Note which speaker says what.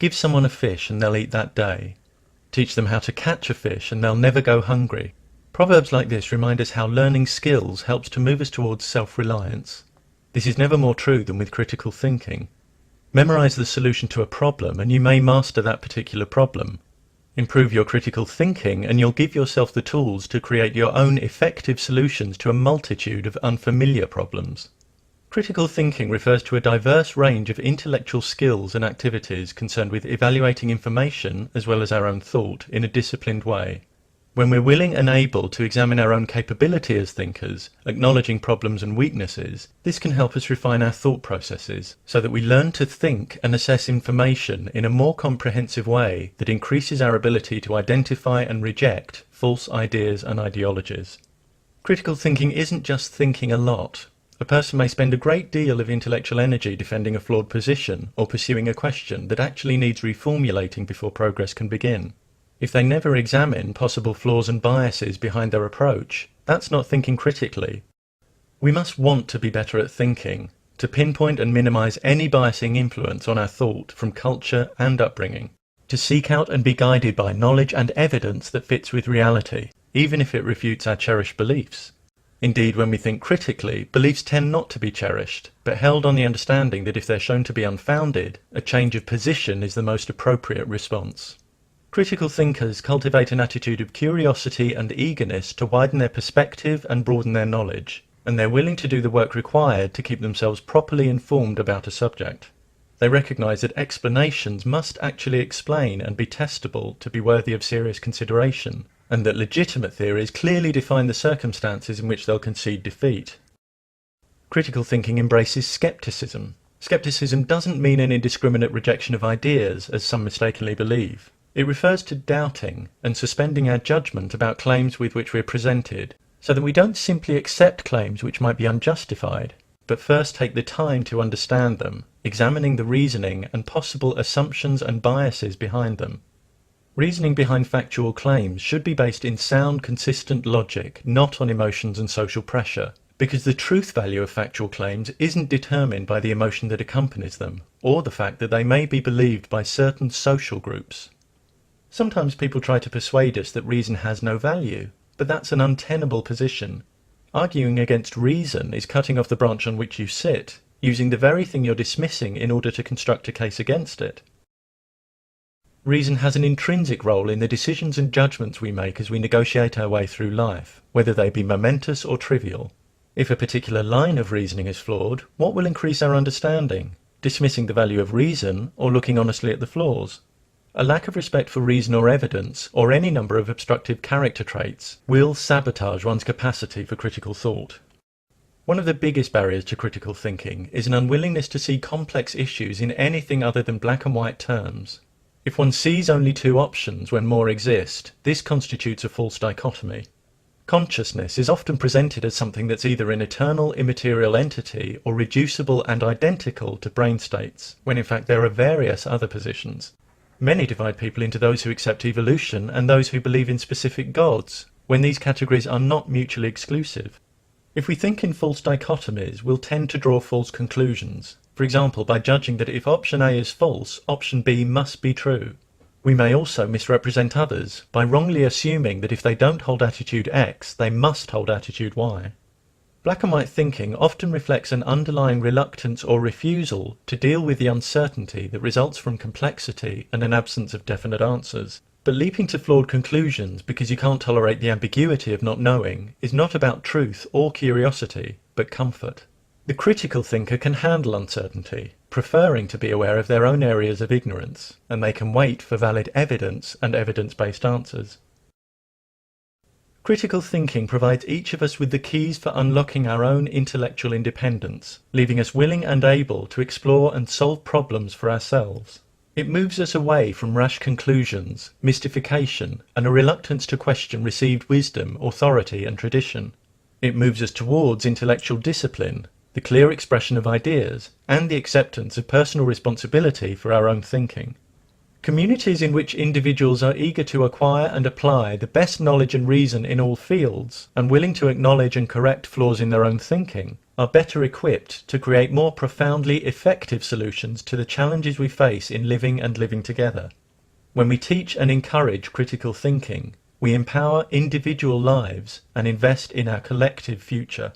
Speaker 1: Give someone a fish and they'll eat that day. Teach them how to catch a fish and they'll never go hungry. Proverbs like this remind us how learning skills helps to move us towards self-reliance. This is never more true than with critical thinking. Memorize the solution to a problem and you may master that particular problem. Improve your critical thinking and you'll give yourself the tools to create your own effective solutions to a multitude of unfamiliar problems. Critical thinking refers to a diverse range of intellectual skills and activities concerned with evaluating information as well as our own thought in a disciplined way. When we're willing and able to examine our own capability as thinkers, acknowledging problems and weaknesses, this can help us refine our thought processes so that we learn to think and assess information in a more comprehensive way that increases our ability to identify and reject false ideas and ideologies. Critical thinking isn't just thinking a lot. A person may spend a great deal of intellectual energy defending a flawed position or pursuing a question that actually needs reformulating before progress can begin. If they never examine possible flaws and biases behind their approach, that's not thinking critically. We must want to be better at thinking, to pinpoint and minimize any biasing influence on our thought from culture and upbringing, to seek out and be guided by knowledge and evidence that fits with reality, even if it refutes our cherished beliefs. Indeed, when we think critically, beliefs tend not to be cherished, but held on the understanding that if they're shown to be unfounded, a change of position is the most appropriate response. Critical thinkers cultivate an attitude of curiosity and eagerness to widen their perspective and broaden their knowledge, and they're willing to do the work required to keep themselves properly informed about a subject. They recognize that explanations must actually explain and be testable to be worthy of serious consideration, and that legitimate theories clearly define the circumstances in which they'll concede defeat. Critical thinking embraces skepticism. Skepticism doesn't mean an indiscriminate rejection of ideas, as some mistakenly believe. It refers to doubting and suspending our judgment about claims with which we're presented, so that we don't simply accept claims which might be unjustified, but first take the time to understand them, examining the reasoning and possible assumptions and biases behind them. Reasoning behind factual claims should be based in sound, consistent logic, not on emotions and social pressure, because the truth value of factual claims isn't determined by the emotion that accompanies them, or the fact that they may be believed by certain social groups. Sometimes people try to persuade us that reason has no value, but that's an untenable position. Arguing against reason is cutting off the branch on which you sit, using the very thing you're dismissing in order to construct a case against it. Reason has an intrinsic role in the decisions and judgments we make as we negotiate our way through life, whether they be momentous or trivial. If a particular line of reasoning is flawed, what will increase our understanding? Dismissing the value of reason or looking honestly at the flaws? A lack of respect for reason or evidence, or any number of obstructive character traits, will sabotage one's capacity for critical thought. One of the biggest barriers to critical thinking is an unwillingness to see complex issues in anything other than black and white terms. If one sees only two options when more exist, this constitutes a false dichotomy. Consciousness is often presented as something that's either an eternal immaterial entity or reducible and identical to brain states, when in fact there are various other positions. Many divide people into those who accept evolution and those who believe in specific gods, when these categories are not mutually exclusive. If we think in false dichotomies, we'll tend to draw false conclusions. For example, by judging that if option A is false, option B must be true. We may also misrepresent others by wrongly assuming that if they don't hold attitude X, they must hold attitude Y. Black and white thinking often reflects an underlying reluctance or refusal to deal with the uncertainty that results from complexity and an absence of definite answers. But leaping to flawed conclusions because you can't tolerate the ambiguity of not knowing is not about truth or curiosity, but comfort. The critical thinker can handle uncertainty, preferring to be aware of their own areas of ignorance, and they can wait for valid evidence and evidence-based answers. Critical thinking provides each of us with the keys for unlocking our own intellectual independence, leaving us willing and able to explore and solve problems for ourselves. It moves us away from rash conclusions, mystification, and a reluctance to question received wisdom, authority, and tradition. It moves us towards intellectual discipline, the clear expression of ideas, and the acceptance of personal responsibility for our own thinking. Communities in which individuals are eager to acquire and apply the best knowledge and reason in all fields, and willing to acknowledge and correct flaws in their own thinking, are better equipped to create more profoundly effective solutions to the challenges we face in living and living together. When we teach and encourage critical thinking, we empower individual lives and invest in our collective future.